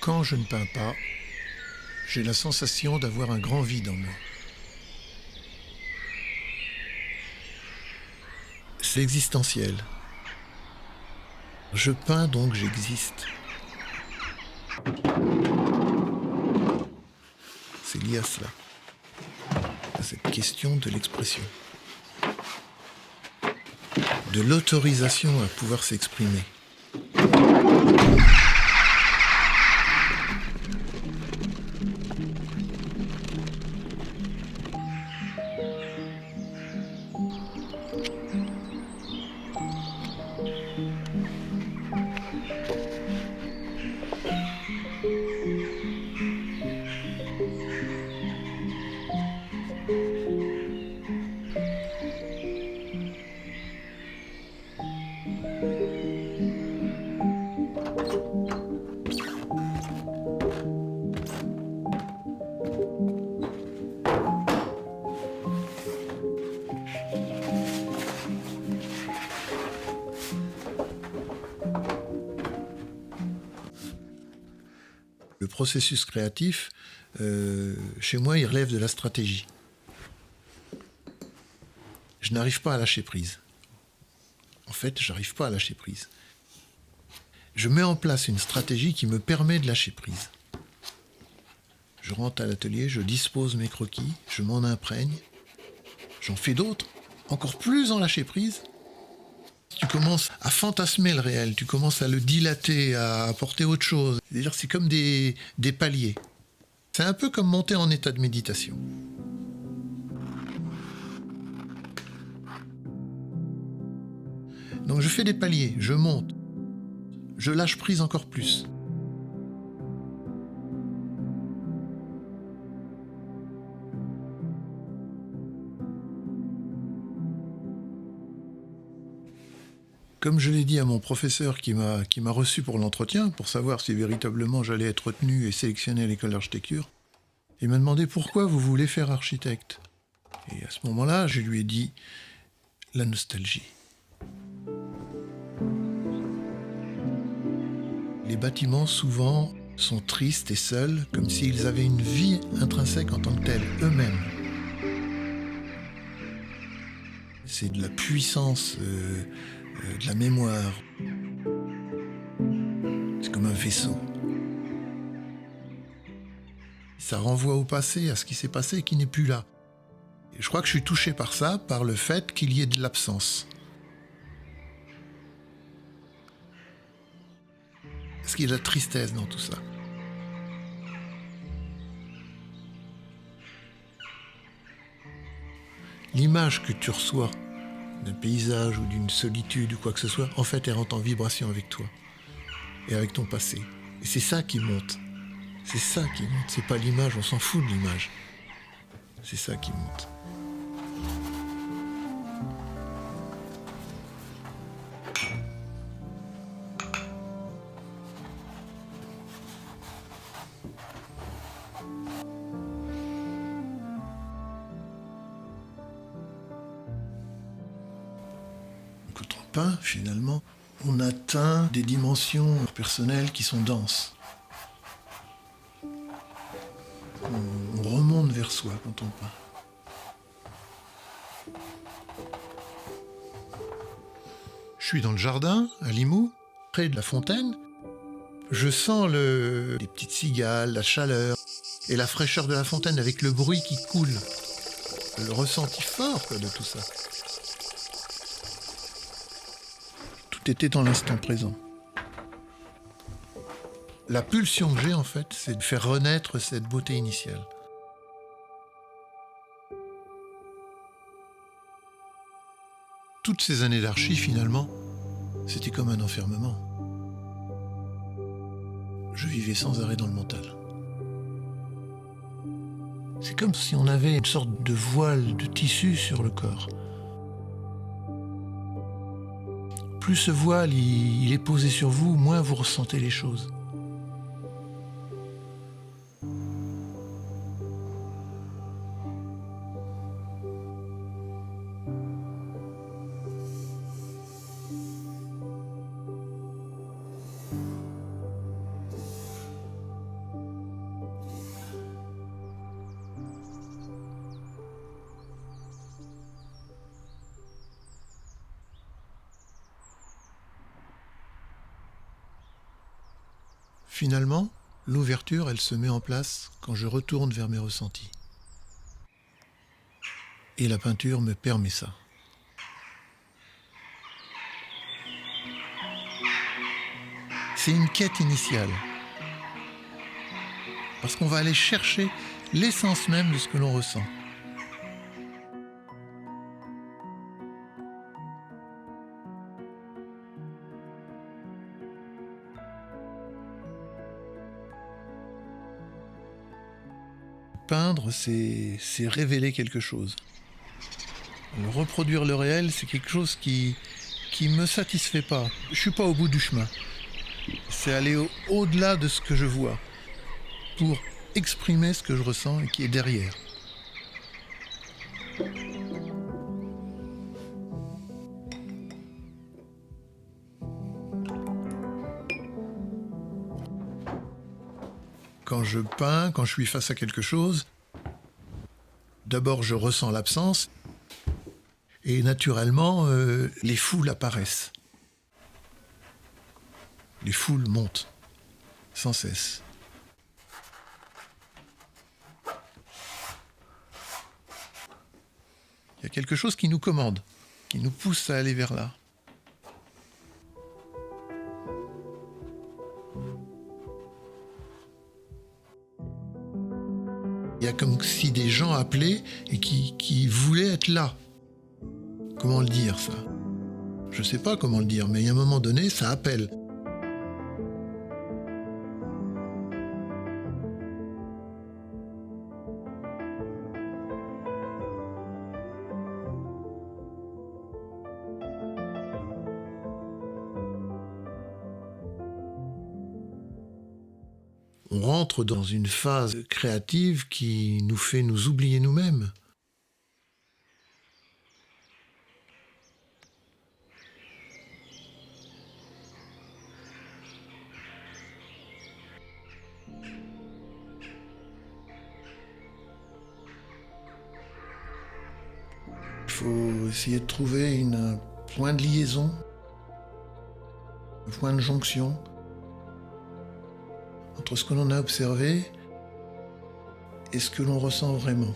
Quand je ne peins pas, j'ai la sensation d'avoir un grand vide en moi. C'est existentiel. Je peins donc j'existe. C'est lié à cela, à cette question de l'expression, de l'autorisation à pouvoir s'exprimer. Le processus créatif, chez moi, il relève de la stratégie. Je n'arrive pas à lâcher prise. En fait, je n'arrive pas à lâcher prise. Je mets en place une stratégie qui me permet de lâcher prise. Je rentre à l'atelier, je dispose mes croquis, je m'en imprègne, j'en fais d'autres, encore plus en lâcher prise. Tu commences à fantasmer le réel, tu commences à le dilater, à apporter autre chose. C'est-à-dire, c'est comme des paliers. C'est un peu comme monter en état de méditation. Donc je fais des paliers, je monte, je lâche prise encore plus. Comme je l'ai dit à mon professeur qui m'a reçu pour l'entretien, pour savoir si véritablement j'allais être retenu et sélectionné à l'école d'architecture, il m'a demandé pourquoi vous voulez faire architecte. Et à ce moment-là, je lui ai dit la nostalgie. Les bâtiments, souvent, sont tristes et seuls, comme s'ils avaient une vie intrinsèque en tant que telle, eux-mêmes. C'est de la puissance, de la mémoire. C'est comme un vaisseau. Ça renvoie au passé, à ce qui s'est passé et qui n'est plus là. Et je crois que je suis touché par ça, par le fait qu'il y ait de l'absence. Parce qu'il y a de la tristesse dans tout ça. L'image que tu reçois d'un paysage ou d'une solitude ou quoi que ce soit, en fait, elle rentre en vibration avec toi et avec ton passé. Et c'est ça qui monte. C'est ça qui monte. C'est pas l'image, on s'en fout de l'image. C'est ça qui monte. Quand on peint, finalement, on atteint des dimensions personnelles qui sont denses. On remonte vers soi quand on peint. Je suis dans le jardin, à Limoux, près de la fontaine. Je sens les petites cigales, la chaleur et la fraîcheur de la fontaine avec le bruit qui coule. Le ressenti fort de tout ça. Tout était dans l'instant présent. La pulsion que j'ai, en fait, c'est de faire renaître cette beauté initiale. Toutes ces années d'archi, finalement, c'était comme un enfermement. Je vivais sans arrêt dans le mental. C'est comme si on avait une sorte de voile de tissu sur le corps. Plus ce voile il est posé sur vous, moins vous ressentez les choses. Finalement, l'ouverture, elle se met en place quand je retourne vers mes ressentis. Et la peinture me permet ça. C'est une quête initiale. Parce qu'on va aller chercher l'essence même de ce que l'on ressent. Peindre, c'est révéler quelque chose. Reproduire le réel, c'est quelque chose qui me satisfait pas. Je suis pas au bout du chemin. C'est aller au-delà de ce que je vois pour exprimer ce que je ressens et qui est derrière. Quand je peins, quand je suis face à quelque chose, d'abord je ressens l'absence et naturellement les foules apparaissent. Les foules montent sans cesse. Il y a quelque chose qui nous commande, qui nous pousse à aller vers là. Il y a comme si des gens appelaient et qui voulaient être là. Comment le dire, ça ? Je ne sais pas comment le dire, mais à un moment donné, ça appelle. On rentre dans une phase créative qui nous fait nous oublier nous-mêmes. Il faut essayer de trouver un point de liaison, un point de jonction entre ce que l'on a observé et ce que l'on ressent vraiment.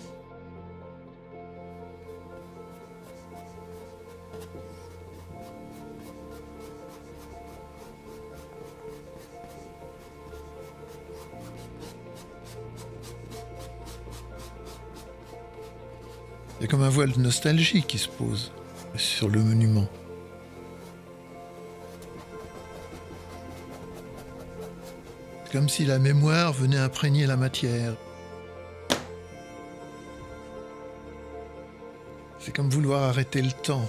Il y a comme un voile de nostalgie qui se pose sur le monument. C'est comme si la mémoire venait imprégner la matière. C'est comme vouloir arrêter le temps.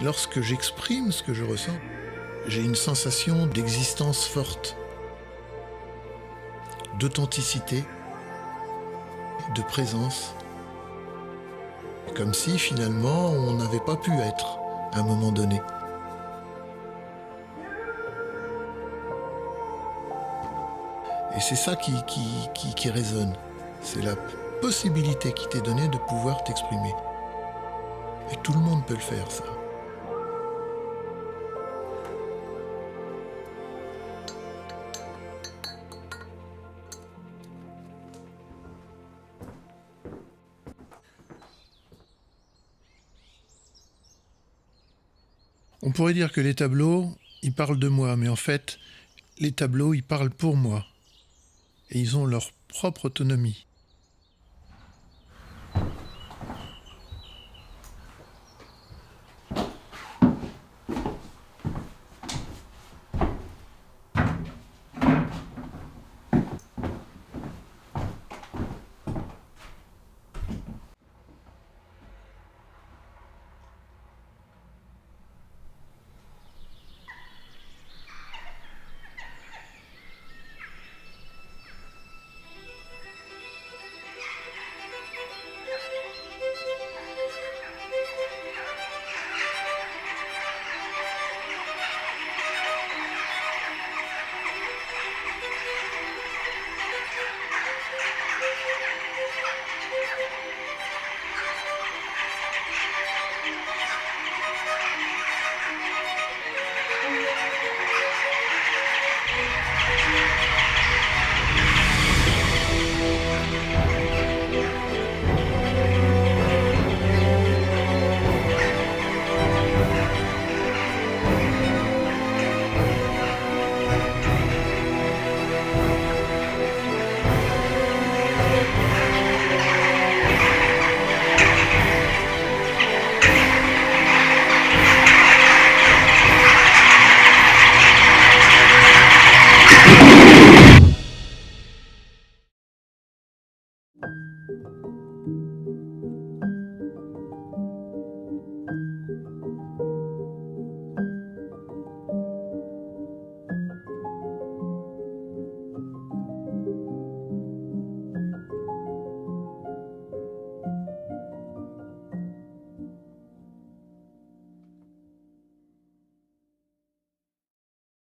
Lorsque j'exprime ce que je ressens, j'ai une sensation d'existence forte, d'authenticité, de présence. Comme si finalement on n'avait pas pu être à un moment donné. Et c'est ça qui résonne. C'est la possibilité qui t'est donnée de pouvoir t'exprimer. Et tout le monde peut le faire, ça. On pourrait dire que les tableaux, ils parlent de moi, mais en fait, les tableaux, ils parlent pour moi. Et ils ont leur propre autonomie.